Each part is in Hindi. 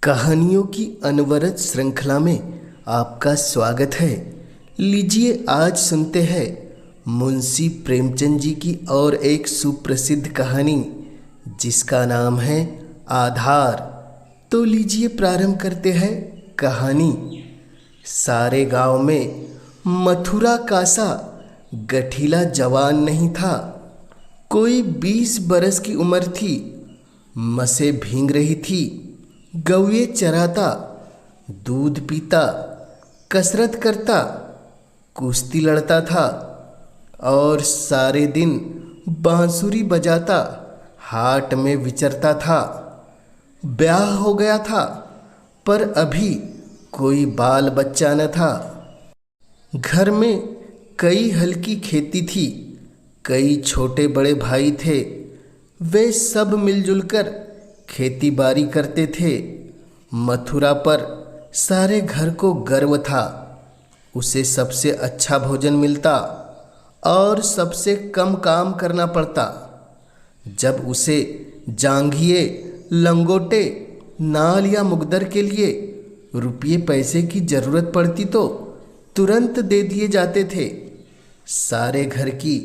कहानियों की अनवरत श्रृंखला में आपका स्वागत है। लीजिए आज सुनते हैं मुंशी प्रेमचंद जी की और एक सुप्रसिद्ध कहानी जिसका नाम है आधार। तो लीजिए प्रारंभ करते हैं कहानी। सारे गांव में मथुरा का सा गठीला जवान नहीं था। कोई 20 बरस की उम्र थी। मसें भींग रही थी, गौए चराता, दूध पीता, कसरत करता, कुश्ती लड़ता था और सारे दिन बांसुरी बजाता हाट में विचरता था। ब्याह हो गया था पर अभी कोई बाल बच्चा न था। घर में कई हल्की खेती थी, कई छोटे बड़े भाई थे। वे सब मिलजुल कर खेती बाड़ी करते थे। मथुरा पर सारे घर को गर्व था। उसे सबसे अच्छा भोजन मिलता और सबसे कम काम करना पड़ता। जब उसे जांघिए, लंगोटे, नाल या मुकद्दर के लिए रुपये पैसे की ज़रूरत पड़ती तो तुरंत दे दिए जाते थे। सारे घर की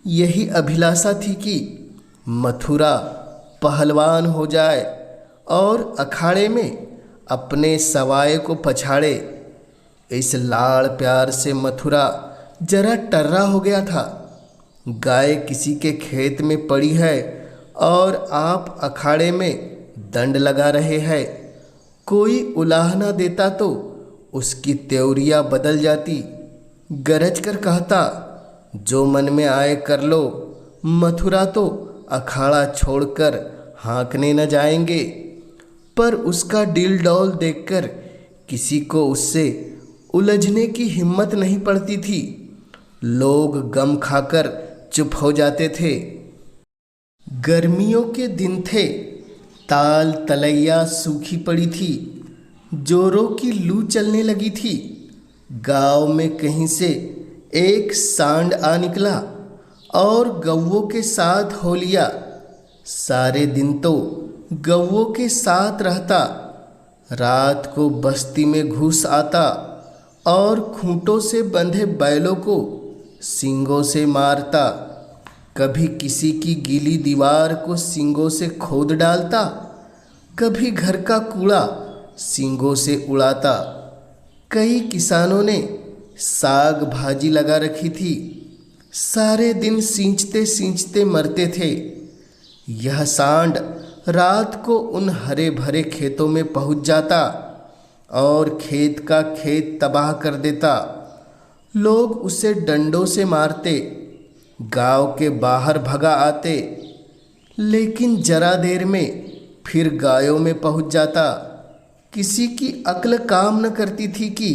यही अभिलाषा थी कि मथुरा पहलवान हो जाए और अखाड़े में अपने सवाए को पछाड़े। इस लाड़ प्यार से मथुरा जरा टर्रा हो गया था। गाय किसी के खेत में पड़ी है और आप अखाड़े में दंड लगा रहे हैं। कोई उलाह ना देता तो उसकी त्योरियां बदल जाती। गरज कर कहता, जो मन में आए कर लो। मथुरा तो अखाड़ा छोड़कर हाँकने न जाएंगे। पर उसका डील डौल देखकर किसी को उससे उलझने की हिम्मत नहीं पड़ती थी। लोग गम खाकर चुप हो जाते थे। गर्मियों के दिन थे। ताल तलैया सूखी पड़ी थी। जोरों की लू चलने लगी थी। गांव में कहीं से एक सांड आ निकला और गौवों के साथ हो लिया। सारे दिन तो गौवों के साथ रहता। रात को बस्ती में घुस आता और खूंटों से बंधे बैलों को सींगों से मारता। कभी किसी की गीली दीवार को सींगों से खोद डालता, कभी घर का कूड़ा सींगों से उड़ाता। कई किसानों ने साग भाजी लगा रखी थी। सारे दिन सींचते सींचते मरते थे। यह सांड रात को उन हरे भरे खेतों में पहुंच जाता और खेत का खेत तबाह कर देता। लोग उसे डंडों से मारते, गांव के बाहर भगा आते, लेकिन जरा देर में फिर गायों में पहुंच जाता। किसी की अक्ल काम न करती थी कि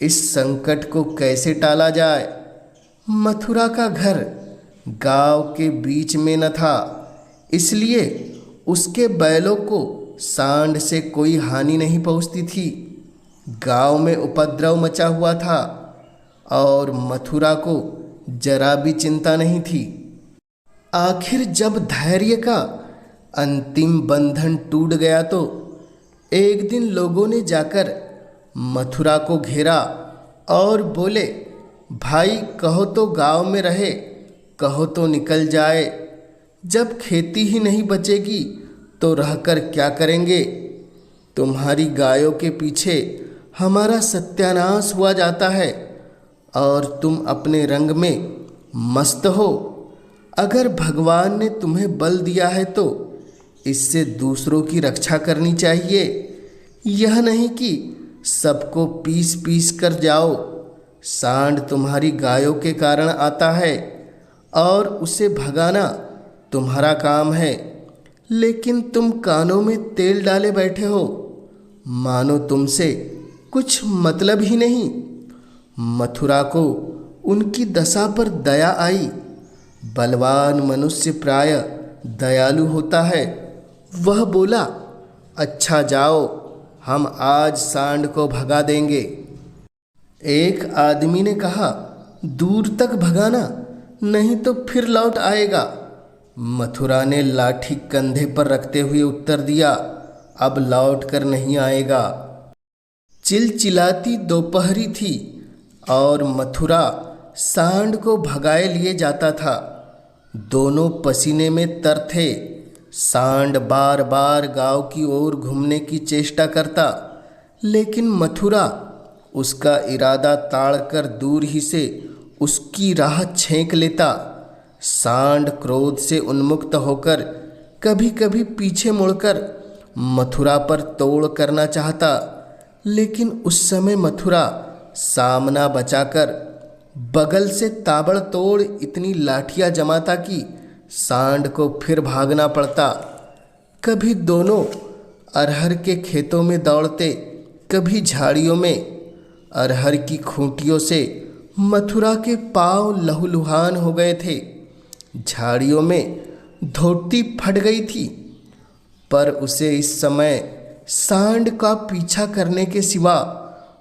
इस संकट को कैसे टाला जाए। मथुरा का घर गांव के बीच में न था, इसलिए उसके बैलों को सांड से कोई हानि नहीं पहुंचती थी। गांव में उपद्रव मचा हुआ था और मथुरा को जरा भी चिंता नहीं थी। आखिर जब धैर्य का अंतिम बंधन टूट गया तो एक दिन लोगों ने जाकर मथुरा को घेरा और बोले, भाई कहो तो गांव में रहे, कहो तो निकल जाए। जब खेती ही नहीं बचेगी तो रहकर क्या करेंगे। तुम्हारी गायों के पीछे हमारा सत्यानाश हुआ जाता है और तुम अपने रंग में मस्त हो। अगर भगवान ने तुम्हें बल दिया है तो इससे दूसरों की रक्षा करनी चाहिए। यह नहीं कि सबको पीस पीस कर जाओ। सांड तुम्हारी गायों के कारण आता है और उसे भगाना तुम्हारा काम है, लेकिन तुम कानों में तेल डाले बैठे हो, मानो तुमसे कुछ मतलब ही नहीं। मथुरा को उनकी दशा पर दया आई। बलवान मनुष्य प्राय दयालु होता है। वह बोला, अच्छा जाओ, हम आज सांड को भगा देंगे। एक आदमी ने कहा, दूर तक भगाना, नहीं तो फिर लौट आएगा। मथुरा ने लाठी कंधे पर रखते हुए उत्तर दिया, अब लौट कर नहीं आएगा। चिलचिलाती दोपहरी थी और मथुरा सांड को भगाए लिए जाता था। दोनों पसीने में तर थे। सांड बार बार गांव की ओर घूमने की चेष्टा करता, लेकिन मथुरा उसका इरादा ताड़कर दूर ही से उसकी राह छेंक लेता। सांड क्रोध से उन्मुक्त होकर कभी कभी पीछे मुड़कर मथुरा पर तोड़ करना चाहता, लेकिन उस समय मथुरा सामना बचाकर बगल से ताबड़तोड़ इतनी लाठियां जमाता कि सांड को फिर भागना पड़ता। कभी दोनों अरहर के खेतों में दौड़ते, कभी झाड़ियों में। अरहर की खूंटियों से मथुरा के पांव लहूलुहान हो गए थे। झाड़ियों में धोती फट गई थी, पर उसे इस समय सांड का पीछा करने के सिवा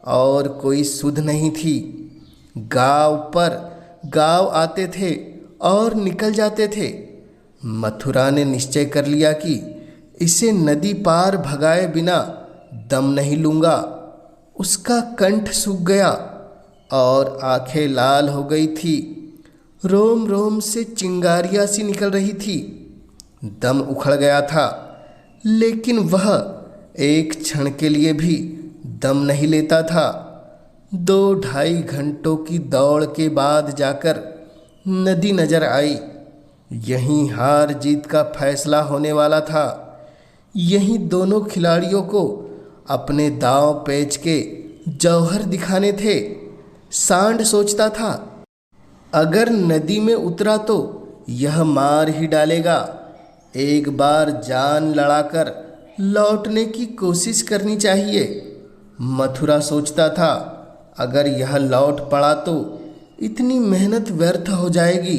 और कोई सुध नहीं थी। गांव पर गांव आते थे और निकल जाते थे। मथुरा ने निश्चय कर लिया कि इसे नदी पार भगाए बिना दम नहीं लूँगा। उसका कंठ सूख गया और आंखें लाल हो गई थी। रोम रोम से चिंगारियाँ सी निकल रही थी। दम उखड़ गया था, लेकिन वह एक क्षण के लिए भी दम नहीं लेता था। 2-2.5 घंटों की दौड़ के बाद जाकर नदी नजर आई। यहीं हार जीत का फैसला होने वाला था। यहीं दोनों खिलाड़ियों को अपने दांव पेच के जौहर दिखाने थे। सांड सोचता था, अगर नदी में उतरा तो यह मार ही डालेगा। एक बार जान लड़ाकर लौटने की कोशिश करनी चाहिए। मथुरा सोचता था, अगर यह लौट पड़ा तो इतनी मेहनत व्यर्थ हो जाएगी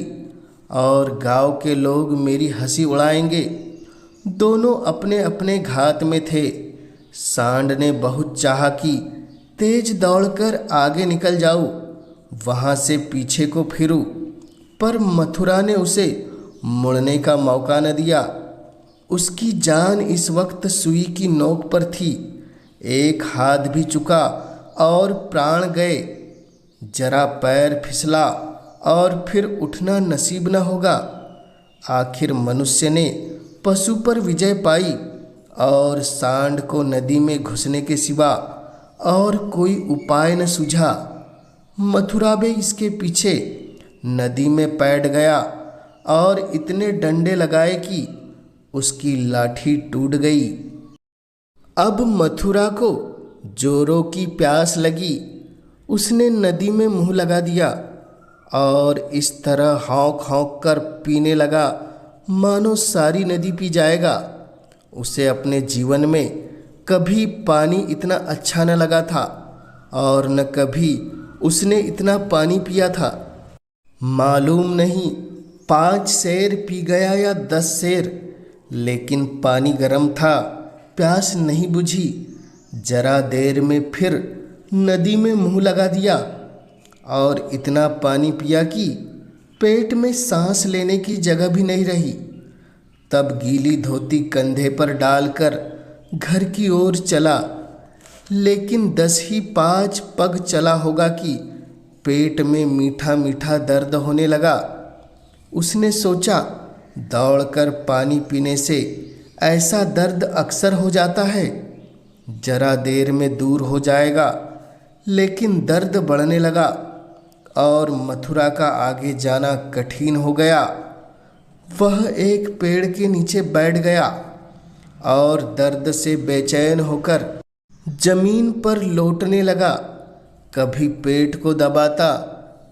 और गांव के लोग मेरी हंसी उड़ाएंगे। दोनों अपने अपने घात में थे। सांड ने बहुत चाहा कि तेज दौड़कर आगे निकल जाऊं, वहां से पीछे को फिरूं, पर मथुरा ने उसे मुड़ने का मौका न दिया। उसकी जान इस वक्त सुई की नोक पर थी। एक हाथ भी चुका और प्राण गए। जरा पैर फिसला और फिर उठना नसीब न होगा। आखिर मनुष्य ने पशु पर विजय पाई और सांड को नदी में घुसने के सिवा और कोई उपाय न सूझा। मथुरा भी इसके पीछे नदी में पैठ गया और इतने डंडे लगाए कि उसकी लाठी टूट गई। अब मथुरा को जोरों की प्यास लगी। उसने नदी में मुंह लगा दिया और इस तरह हौंक हौंक कर पीने लगा मानो सारी नदी पी जाएगा। उसे अपने जीवन में कभी पानी इतना अच्छा न लगा था और न कभी उसने इतना पानी पिया था। मालूम नहीं 5 सेर पी गया या 10 सेर, लेकिन पानी गर्म था, प्यास नहीं बुझी। जरा देर में फिर नदी में मुंह लगा दिया और इतना पानी पिया कि पेट में सांस लेने की जगह भी नहीं रही। तब गीली धोती कंधे पर डालकर घर की ओर चला, लेकिन 10 ही 5 पग चला होगा कि पेट में मीठा मीठा दर्द होने लगा। उसने सोचा, दौड़कर पानी पीने से ऐसा दर्द अक्सर हो जाता है, जरा देर में दूर हो जाएगा। लेकिन दर्द बढ़ने लगा और मथुरा का आगे जाना कठिन हो गया। वह एक पेड़ के नीचे बैठ गया और दर्द से बेचैन होकर जमीन पर लोटने लगा। कभी पेट को दबाता,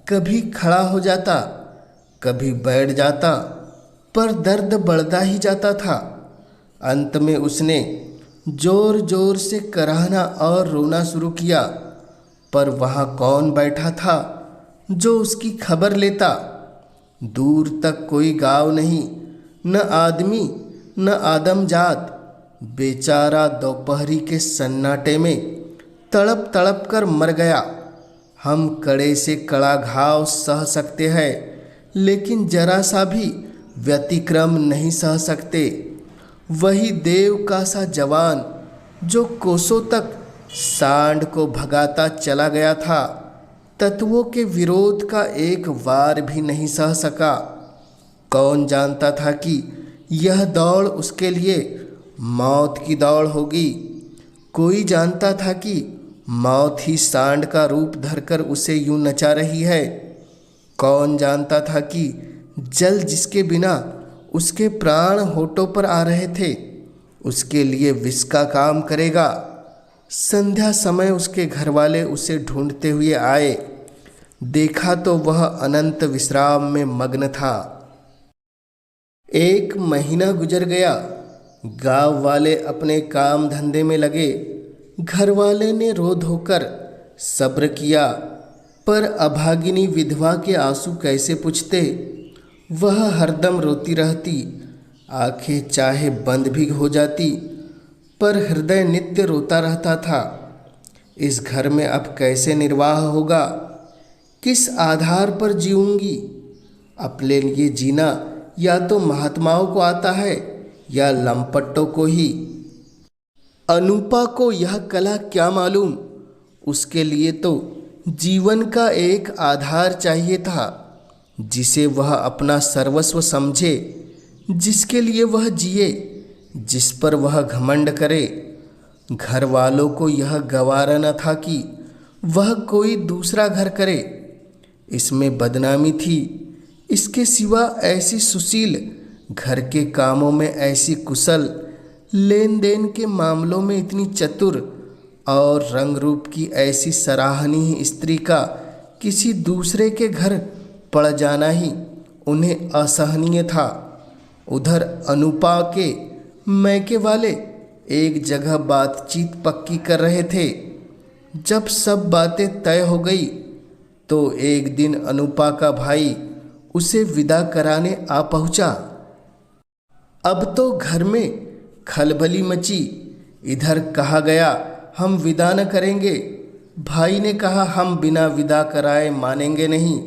कभी खड़ा हो जाता, कभी बैठ जाता, पर दर्द बढ़ता ही जाता था। अंत में उसने जोर जोर से कराहना और रोना शुरू किया, पर वहाँ कौन बैठा था जो उसकी खबर लेता। दूर तक कोई गांव नहीं, न आदमी न आदमजात। बेचारा दोपहरी के सन्नाटे में तड़प तड़प कर मर गया। हम कड़े से कड़ा घाव सह सकते हैं, लेकिन जरा सा भी व्यतिक्रम नहीं सह सकते। वही देव का सा जवान जो कोसों तक सांड को भगाता चला गया था, तत्वों के विरोध का एक वार भी नहीं सह सका। कौन जानता था कि यह दौड़ उसके लिए मौत की दौड़ होगी। कोई जानता था कि मौत ही सांड का रूप धरकर उसे यूं नचा रही है। कौन जानता था कि जल जिसके बिना उसके प्राण होठों पर आ रहे थे, उसके लिए विष का काम करेगा। संध्या समय उसके घरवाले उसे ढूंढते हुए आए। देखा तो वह अनंत विश्राम में मग्न था। 1 महीना गुजर गया। गांव वाले अपने काम धंधे में लगे। घर वाले ने रो धोकर सब्र किया, पर अभागिनी विधवा के आंसू कैसे पुछते। वह हरदम रोती रहती, आंखें चाहे बंद भी हो जाती, पर हृदय नित्य रोता रहता था। इस घर में अब कैसे निर्वाह होगा, किस आधार पर जीऊंगी। अपने लिए जीना या तो महात्माओं को आता है या लंपटों को ही। अनूपा को यह कला क्या मालूम। उसके लिए तो जीवन का एक आधार चाहिए था, जिसे वह अपना सर्वस्व समझे, जिसके लिए वह जिए, जिस पर वह घमंड करे। घर वालों को यह गवारा न था कि वह कोई दूसरा घर करे। इसमें बदनामी थी। इसके सिवा ऐसी सुशील, घर के कामों में ऐसी कुशल, लेन देन के मामलों में इतनी चतुर और रंग रूप की ऐसी सराहनीय स्त्री का किसी दूसरे के घर पड़ जाना ही उन्हें असहनीय था। उधर अनूपा के मैके वाले एक जगह बातचीत पक्की कर रहे थे। जब सब बातें तय हो गई तो एक दिन अनूपा का भाई उसे विदा कराने आ पहुंचा। अब तो घर में खलबली मची। इधर कहा गया हम विदा न करेंगे। भाई ने कहा हम बिना विदा कराए मानेंगे नहीं।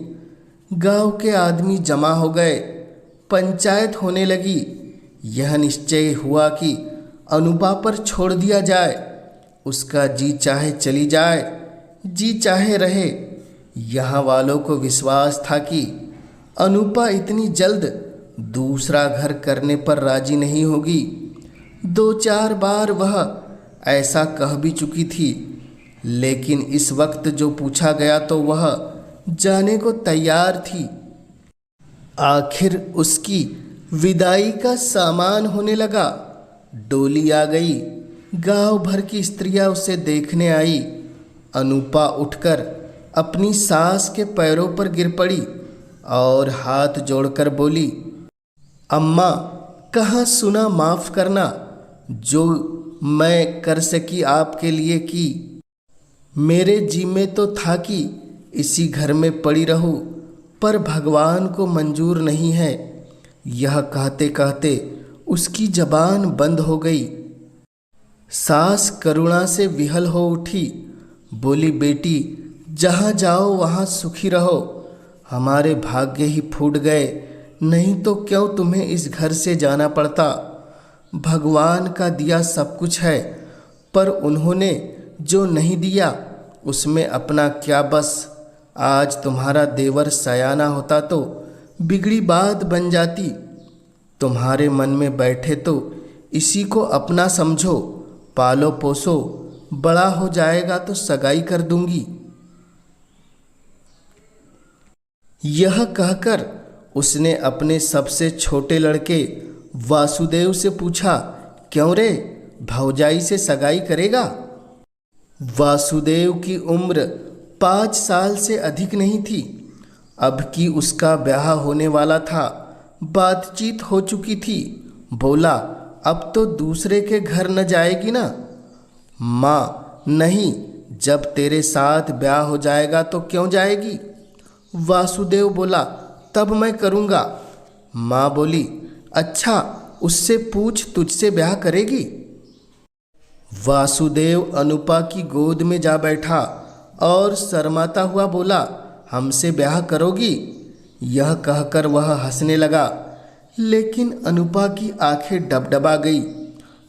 गांव के आदमी जमा हो गए। पंचायत होने लगी। यह निश्चय हुआ कि अनूपा पर छोड़ दिया जाए। उसका जी चाहे चली जाए, जी चाहे रहे। यहाँ वालों को विश्वास था कि अनूपा इतनी जल्द दूसरा घर करने पर राजी नहीं होगी। 2-4 बार वह ऐसा कह भी चुकी थी, लेकिन इस वक्त जो पूछा गया तो वह जाने को तैयार थी। आखिर उसकी विदाई का सामान होने लगा। डोली आ गई। गांव भर की स्त्रियां उसे देखने आई। अनूपा उठकर अपनी सास के पैरों पर गिर पड़ी और हाथ जोड़कर बोली, अम्मा, कहाँ सुना माफ़ करना। जो मैं कर सकी आपके लिए की। मेरे जी में तो था कि इसी घर में पड़ी रहूं, पर भगवान को मंजूर नहीं है। यह कहते कहते उसकी जबान बंद हो गई। सास करुणा से विहल हो उठी। बोली, बेटी, जहाँ जाओ वहाँ सुखी रहो। हमारे भाग्य ही फूट गए, नहीं तो क्यों तुम्हें इस घर से जाना पड़ता। भगवान का दिया सब कुछ है, पर उन्होंने जो नहीं दिया उसमें अपना क्या बस। आज तुम्हारा देवर सयाना होता तो बिगड़ी बात बन जाती। तुम्हारे मन में बैठे तो इसी को अपना समझो, पालो पोसो, बड़ा हो जाएगा तो सगाई कर दूंगी। यह कहकर उसने अपने सबसे छोटे लड़के वासुदेव से पूछा, क्यों रे, भौजाई से सगाई करेगा। वासुदेव की उम्र 5 साल से अधिक नहीं थी। अब कि उसका ब्याह होने वाला था, बातचीत हो चुकी थी। बोला, अब तो दूसरे के घर न जाएगी ना। माँ, नहीं, जब तेरे साथ ब्याह हो जाएगा तो क्यों जाएगी। वासुदेव बोला, तब मैं करूँगा। माँ बोली, अच्छा, उससे पूछ, तुझसे ब्याह करेगी। वासुदेव अनूपा की गोद में जा बैठा और शर्माता हुआ बोला, हमसे ब्याह करोगी। यह कहकर वह हंसने लगा, लेकिन अनूपा की आंखें डबडबा गई।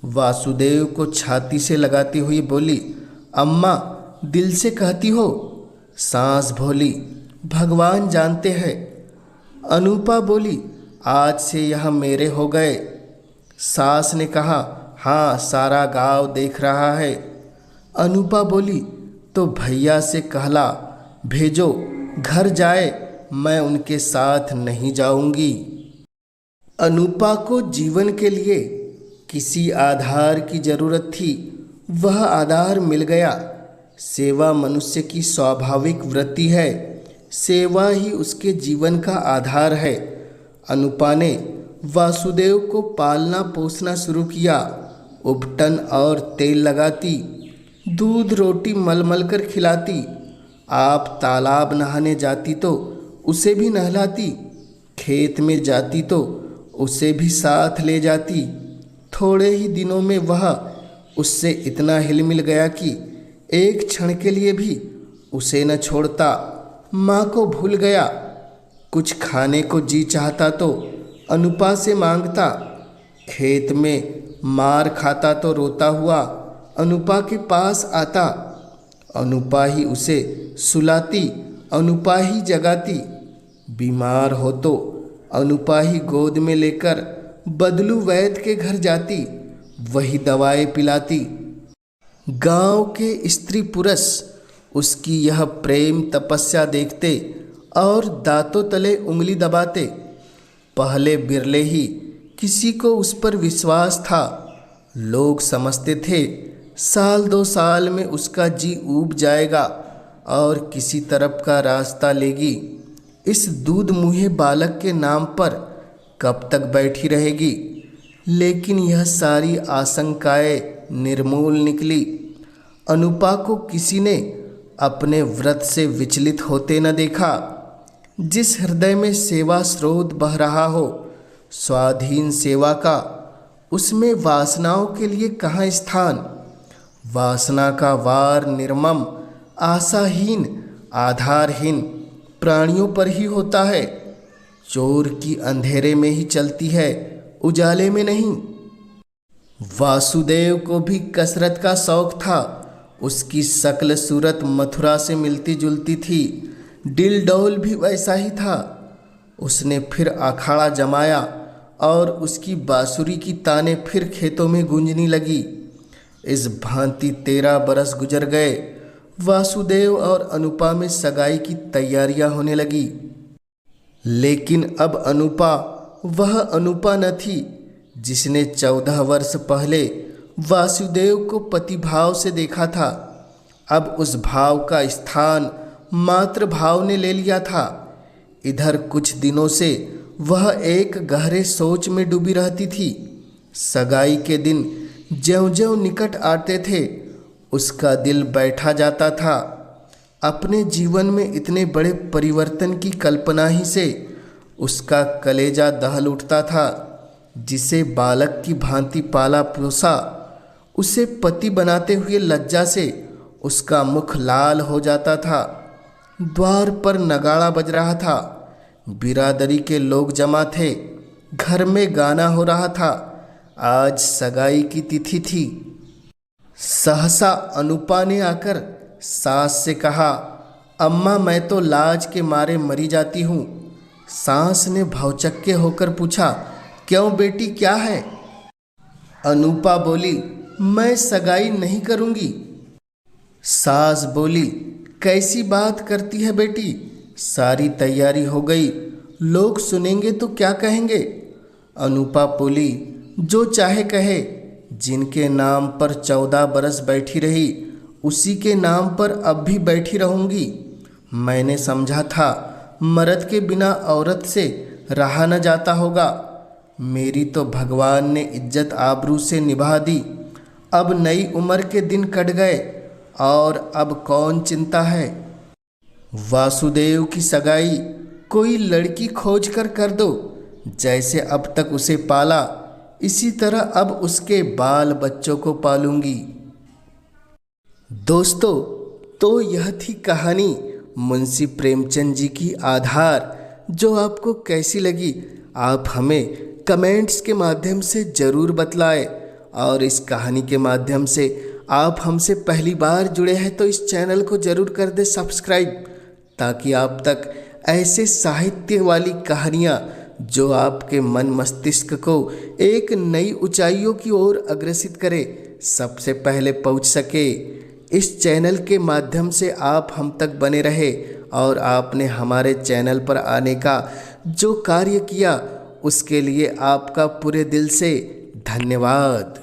वासुदेव को छाती से लगाती हुई बोली, अम्मा दिल से कहती हो? सास बोली, भगवान जानते हैं। अनुपा बोली, आज से यह मेरे हो गए। सास ने कहा, हाँ सारा गांव देख रहा है। अनुपा बोली, तो भैया से कहला भेजो, घर जाए, मैं उनके साथ नहीं जाऊंगी। अनुपा को जीवन के लिए किसी आधार की जरूरत थी, वह आधार मिल गया। सेवा मनुष्य की स्वाभाविक वृत्ति है, सेवा ही उसके जीवन का आधार है। अनुपा ने वासुदेव को पालना पोसना शुरू किया। उपटन और तेल लगाती, दूध रोटी मल कर खिलाती। आप तालाब नहाने जाती तो उसे भी नहलाती, खेत में जाती तो उसे भी साथ ले जाती। थोड़े ही दिनों में वह उससे इतना हिल मिल गया कि एक क्षण के लिए भी उसे न छोड़ता। माँ को भूल गया। कुछ खाने को जी चाहता तो अनुपा से मांगता। खेत में मार खाता तो रोता हुआ अनुपा के पास आता। अनुपा ही उसे सुलाती, अनुपा ही जगाती। बीमार हो तो अनुपा ही गोद में लेकर बदलू वैद्य के घर जाती, वही दवाएं पिलाती। गांव के स्त्री पुरुष उसकी यह प्रेम तपस्या देखते और दांतों तले उंगली दबाते। पहले बिरले ही किसी को उस पर विश्वास था। लोग समझते थे साल 2 साल में उसका जी ऊब जाएगा और किसी तरफ का रास्ता लेगी। इस दूध मुँहे बालक के नाम पर कब तक बैठी रहेगी। लेकिन यह सारी आशंकाएं निर्मूल निकली। अनुपा को किसी ने अपने व्रत से विचलित होते न देखा। जिस हृदय में सेवा स्रोत बह रहा हो, स्वाधीन सेवा का, उसमें वासनाओं के लिए कहाँ स्थान। वासना का वार निर्मम, आशाहीन, आधारहीन प्राणियों पर ही होता है। चोर की अंधेरे में ही चलती है, उजाले में नहीं। वासुदेव को भी कसरत का शौक था। उसकी शक्ल सूरत मथुरा से मिलती जुलती थी, डिल डौल भी वैसा ही था। उसने फिर अखाड़ा जमाया और उसकी बांसुरी की ताने फिर खेतों में गूंजने लगी। इस भांति 13 बरस गुजर गए। वासुदेव और अनुपा में सगाई की तैयारियां होने लगी। लेकिन अब अनुपा वह अनुपा न थी जिसने 14 वर्ष पहले वासुदेव को पतिभाव से देखा था। अब उस भाव का स्थान मातृ भाव ने ले लिया था। इधर कुछ दिनों से वह एक गहरे सोच में डूबी रहती थी। सगाई के दिन ज्यों-ज्यों निकट आते थे, उसका दिल बैठा जाता था। अपने जीवन में इतने बड़े परिवर्तन की कल्पना ही से उसका कलेजा दहल उठता था। जिसे बालक की भांति पाला पोसा, उसे पति बनाते हुए लज्जा से उसका मुख लाल हो जाता था। द्वार पर नगाड़ा बज रहा था, बिरादरी के लोग जमा थे, घर में गाना हो रहा था। आज सगाई की तिथि थी। सहसा अनुपा ने आकर सास से कहा, अम्मा मैं तो लाज के मारे मरी जाती हूँ। सास ने भौचक्के होकर पूछा, क्यों बेटी क्या है? अनुपा बोली, मैं सगाई नहीं करूँगी। सास बोली, कैसी बात करती है बेटी, सारी तैयारी हो गई, लोग सुनेंगे तो क्या कहेंगे? अनुपा बोली, जो चाहे कहे, जिनके नाम पर 14 बरस बैठी रही, उसी के नाम पर अब भी बैठी रहूँगी। मैंने समझा था मर्द के बिना औरत से रहा न जाता होगा। मेरी तो भगवान ने इज्जत आबरू से निभा दी। अब नई उम्र के दिन कट गए और अब कौन चिंता है। वासुदेव की सगाई कोई लड़की खोज कर दो। जैसे अब तक उसे पाला, इसी तरह अब उसके बाल बच्चों को पालूंगी। दोस्तों, तो यह थी कहानी मुंशी प्रेमचंद जी की आधार। जो आपको कैसी लगी आप हमें कमेंट्स के माध्यम से ज़रूर बतलाएं। और इस कहानी के माध्यम से आप हमसे पहली बार जुड़े हैं तो इस चैनल को ज़रूर कर दे सब्सक्राइब, ताकि आप तक ऐसे साहित्य वाली कहानियाँ जो आपके मन मस्तिष्क को एक नई ऊंचाइयों की ओर अग्रसित करे, सबसे पहले पहुंच सके। इस चैनल के माध्यम से आप हम तक बने रहे और आपने हमारे चैनल पर आने का जो कार्य किया उसके लिए आपका पूरे दिल से धन्यवाद।